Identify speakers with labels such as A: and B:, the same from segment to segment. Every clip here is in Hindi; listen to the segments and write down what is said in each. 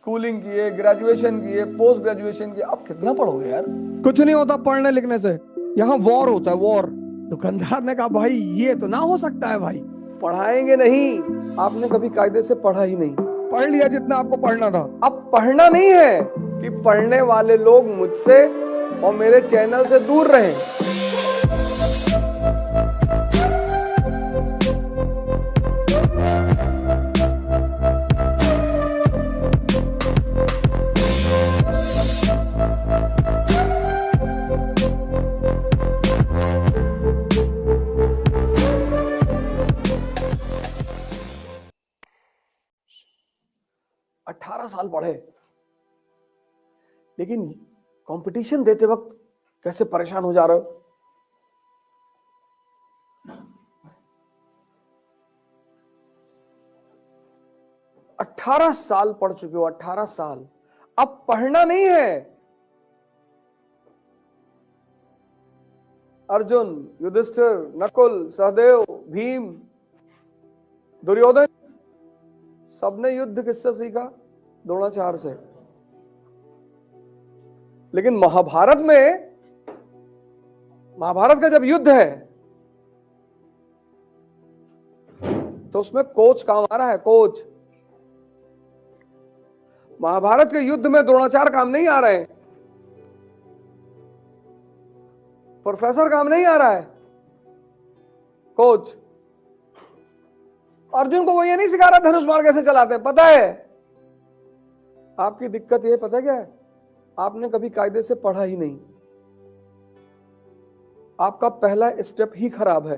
A: स्कूलिंग किए, ग्रेजुएशन किए, पोस्ट ग्रेजुएशन किए, अब कितना पढ़ोगे यार? कुछ नहीं होता पढ़ने लिखने से, यहाँ वॉर होता है, वॉर। दुकानदार ने कहा भाई ये तो ना हो सकता है भाई, पढ़ाएंगे नहीं। आपने कभी कायदे से पढ़ा ही नहीं, पढ़ लिया जितना आपको पढ़ना था। अब पढ़ना नहीं है कि पढ़ने वाले लोग मुझसे और मेरे चैनल से दूर रहें। अठारह साल पढ़े, लेकिन कंपटीशन देते वक्त कैसे परेशान हो जा रहे हो? अठारह साल पढ़ चुके हो, 18 साल। अब पढ़ना नहीं है। अर्जुन, युधिष्ठिर, नकुल, सहदेव, भीम, दुर्योधन, सबने युद्ध किससे सीखा? द्रोणाचार्य से। लेकिन महाभारत का जब युद्ध है तो उसमें कोच काम आ रहा है, कोच। महाभारत के युद्ध में द्रोणाचार्य काम नहीं आ रहे हैं, प्रोफेसर काम नहीं आ रहा है, कोच। अर्जुन को वो ये नहीं सिखा रहा धनुष बाण कैसे चलाते हैं, पता है। आपकी दिक्कत ये पता क्या है? आपने कभी कायदे से पढ़ा ही नहीं। आपका पहला स्टेप ही खराब है।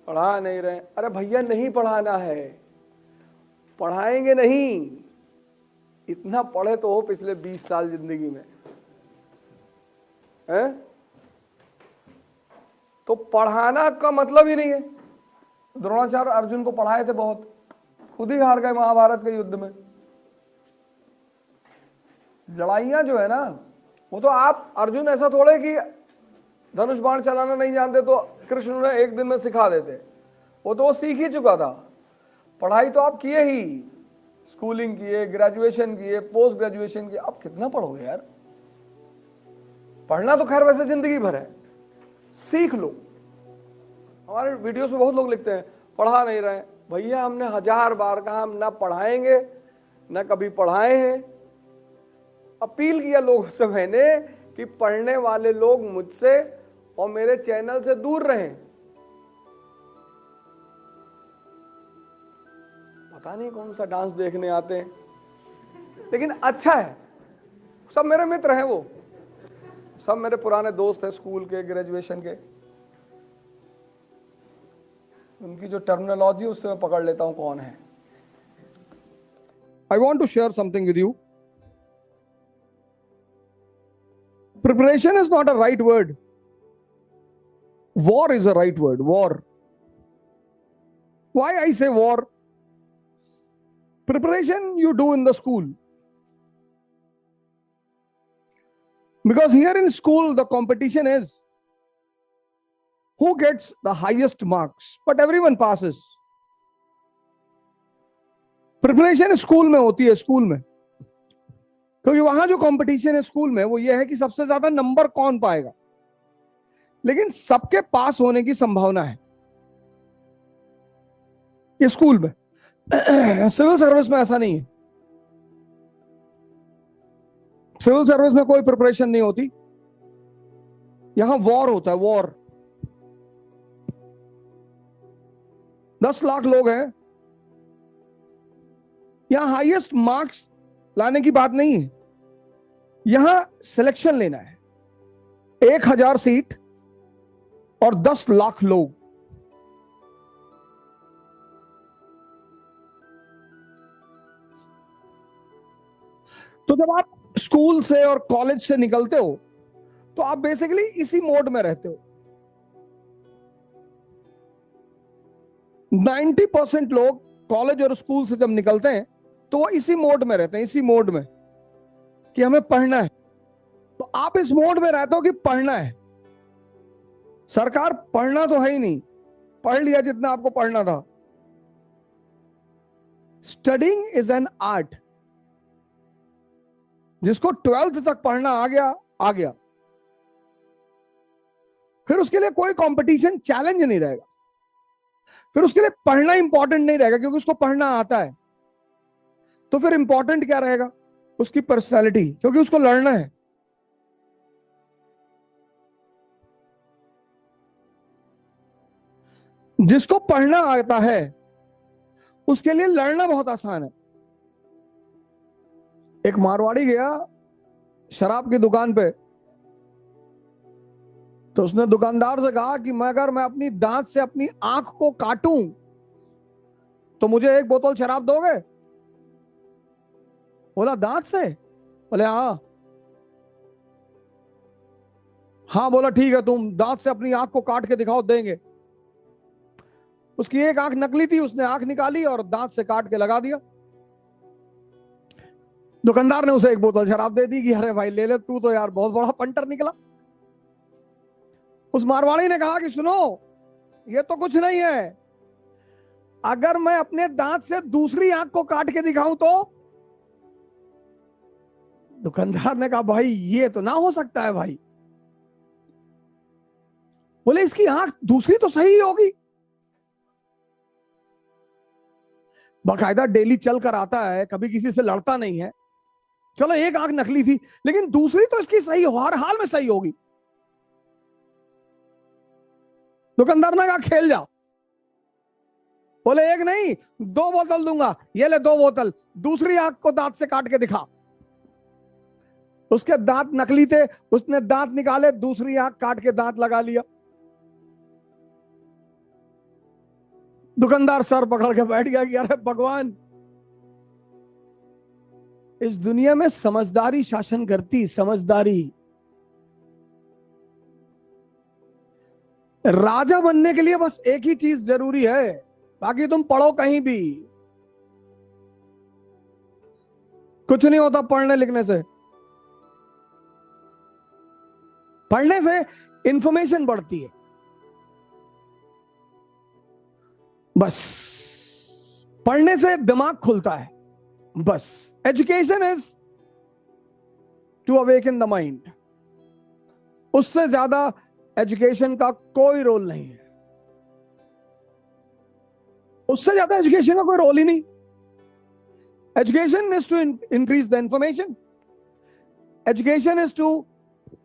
A: पढ़ा नहीं रहे, अरे भैया नहीं पढ़ाना है, पढ़ाएंगे नहीं। इतना पढ़े तो हो पिछले 20 साल जिंदगी में, है? तो पढ़ाना का मतलब ही नहीं है। द्रोणाचार्य अर्जुन को पढ़ाए थे बहुत, खुद ही हार गए महाभारत के युद्ध में। लड़ाइयां जो है ना, वो तो आप अर्जुन ऐसा थोड़े कि धनुष बाण चलाना नहीं जानते तो कृष्ण ने एक दिन में सिखा देते, वो तो वो सीख ही चुका था। पढ़ाई तो आप किए ही, स्कूलिंग किए, ग्रेजुएशन किए, पोस्ट ग्रेजुएशन किए, अब कितना पढ़ोगे यार? पढ़ना तो खैर वैसे जिंदगी भर है, सीख लो। हमारे वीडियोस में बहुत लोग लिखते हैं पढ़ा नहीं रहे। भैया हमने 1000 बार कहा हम ना पढ़ाएंगे, ना कभी पढ़ाए हैं। अपील किया लोगों से मैंने कि पढ़ने वाले लोग मुझसे और मेरे चैनल से दूर रहें। पता नहीं कौन सा डांस देखने आते हैं, लेकिन अच्छा है। सब मेरे मित्र हैं, वो सब मेरे पुराने दोस्त हैं, स्कूल के, ग्रेजुएशन के। उनकी जो टर्मिनोलॉजी उससे मैं पकड़ लेता हूं कौन है। I want to share something with you. Preparation is not a right word. War is a right word. War. Why I say war? Preparation you do in the school. Because here in school the competition is who gets the highest marks, but everyone passes. Preparation school में होती है, स्कूल में, क्योंकि वहां जो कंपटीशन है स्कूल में वो ये है कि सबसे ज्यादा नंबर कौन पाएगा। लेकिन सबके पास होने की संभावना है ये स्कूल में। सिविल सर्विस में ऐसा नहीं है। सिविल सर्विस में कोई प्रिपरेशन नहीं होती, यहां वॉर होता है, वॉर। 10 लाख लोग हैं, यहां हाईएस्ट मार्क्स लाने की बात नहीं है, यहां सिलेक्शन लेना है। 1000 सीट और 10 लाख लोग। तो जब आप स्कूल से और कॉलेज से निकलते हो तो आप बेसिकली इसी मोड में रहते हो। 90% लोग कॉलेज और स्कूल से जब निकलते हैं तो वो इसी मोड में रहते हैं, इसी मोड में कि हमें पढ़ना है। तो आप इस मोड में रहते हो कि पढ़ना है। सरकार पढ़ना तो है ही नहीं, पढ़ लिया जितना आपको पढ़ना था। Studying is an art. जिसको 12th तक पढ़ना आ गया आ गया, फिर उसके लिए कोई कंपटीशन चैलेंज नहीं रहेगा, फिर उसके लिए पढ़ना इंपॉर्टेंट नहीं रहेगा क्योंकि उसको पढ़ना आता है। तो फिर इंपॉर्टेंट क्या रहेगा? उसकी पर्सनालिटी, क्योंकि उसको लड़ना है। जिसको पढ़ना आता है उसके लिए लड़ना बहुत आसान है। एक मारवाड़ी गया शराब की दुकान पे, तो उसने दुकानदार से कहा कि अगर मैं अपनी दांत से अपनी आंख को काटूं तो मुझे एक बोतल शराब दोगे? बोला दांत से? बोले हाँ। हाँ, बोला ठीक है, तुम दांत से अपनी आंख को काट के दिखाओ, देंगे। उसकी एक आंख नकली थी, उसने आंख निकाली और दांत से काट के लगा दिया। दुकानदार ने उसे एक बोतल शराब दे दी कि अरे भाई ले ले, तू तो यार बहुत बड़ा पंटर निकला। उस मारवाड़ी ने कहा कि सुनो, ये तो कुछ नहीं है, अगर मैं अपने दांत से दूसरी आंख को काट के दिखाऊं तो? दुकानदार ने कहा भाई ये तो ना हो सकता है भाई। बोले इसकी आंख दूसरी तो सही होगी, बाकायदा डेली चल कर आता है, कभी किसी से लड़ता नहीं है। चलो एक आंख नकली थी, लेकिन दूसरी तो इसकी सही हो, हर हाल में सही होगी। दुकानदार ने कहा खेल जाओ। बोले एक नहीं 2 बोतल दूंगा, ये ले 2 बोतल, दूसरी आंख को दांत से काट के दिखा। उसके दांत नकली थे, उसने दांत निकाले, दूसरी आंख काट के दांत लगा लिया। दुकानदार सर पकड़ के बैठ गया कि अरे भगवान, इस दुनिया में समझदारी शासन करती, समझदारी। राजा बनने के लिए बस एक ही चीज जरूरी है, बाकी तुम पढ़ो कहीं भी, कुछ नहीं होता पढ़ने लिखने से। पढ़ने से इंफॉर्मेशन बढ़ती है, बस पढ़ने से दिमाग खुलता है, बस। Education is to awaken the mind. उससे ज्यादा एजुकेशन का कोई रोल नहीं है, उससे ज्यादा एजुकेशन का कोई रोल ही नहीं। Education is to increase the information, education is to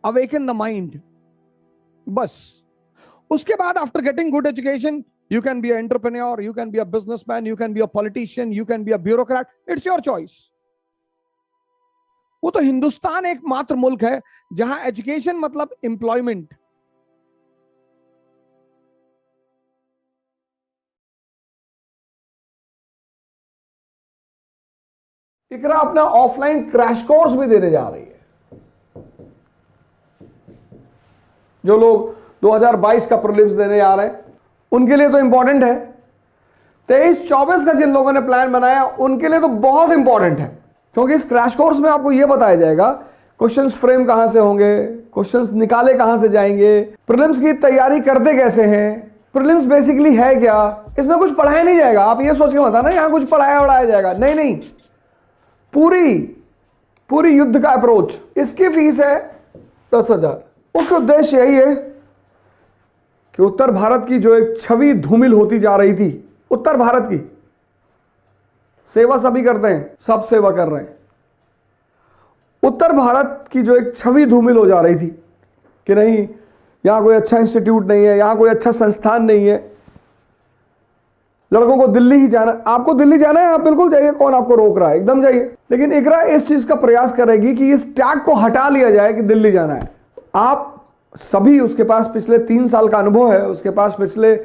A: awaken the mind, बस। उसके बाद after getting good education you can be an entrepreneur, you can be a businessman, you can be a politician, you can be a bureaucrat, it's your choice। वो तो हिंदुस्तान एकमात्र मुल्क है जहां एजुकेशन मतलब एम्प्लॉयमेंट। इकरा अपना ऑफलाइन क्रैश कोर्स भी देने जा रही है। जो लोग 2022 का प्रीलिम्स देने जा रहे हैं उनके लिए तो इंपॉर्टेंट है। 23-24 का जिन लोगों ने प्लान बनाया उनके लिए तो बहुत इंपॉर्टेंट है, क्योंकि इस क्रैश कोर्स में आपको यह बताया जाएगा क्वेश्चंस फ्रेम कहां से होंगे, क्वेश्चंस निकाले कहां से जाएंगे, प्रीलिम्स की तैयारी करते कैसे हैं, प्रीलिम्स बेसिकली है क्या। इसमें कुछ पढ़ाया नहीं जाएगा, आप ये सोच के मत आना यहां कुछ पढ़ाया जाएगा, नहीं नहीं, पूरी युद्ध का अप्रोच। इसकी फीस है 10,000। मुख्य उद्देश्य यही है कि उत्तर भारत की जो एक छवि धूमिल होती जा रही थी, उत्तर भारत की सेवा सभी करते हैं, सब सेवा कर रहे हैं। उत्तर भारत की जो एक छवि धूमिल हो जा रही थी कि नहीं यहां कोई अच्छा इंस्टीट्यूट नहीं है, यहां कोई अच्छा संस्थान नहीं है, लड़कों को दिल्ली ही जाना। आपको दिल्ली जाना है, आप बिल्कुल जाइए, कौन आपको रोक रहा है, एकदम जाइए। लेकिन इकरा इस चीज का प्रयास करेगी कि इस टैग को हटा लिया जाए कि दिल्ली जाना है। आप सभी, उसके पास पिछले 3 साल का अनुभव है, उसके पास पिछले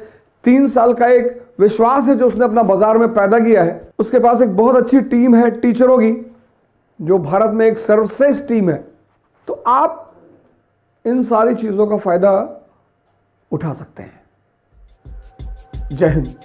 A: 3 साल का एक विश्वास है जो उसने अपना बाजार में पैदा किया है, उसके पास एक बहुत अच्छी टीम है टीचरों की जो भारत में एक सर्वश्रेष्ठ टीम है। तो आप इन सारी चीजों का फायदा उठा सकते हैं। जय हिंद।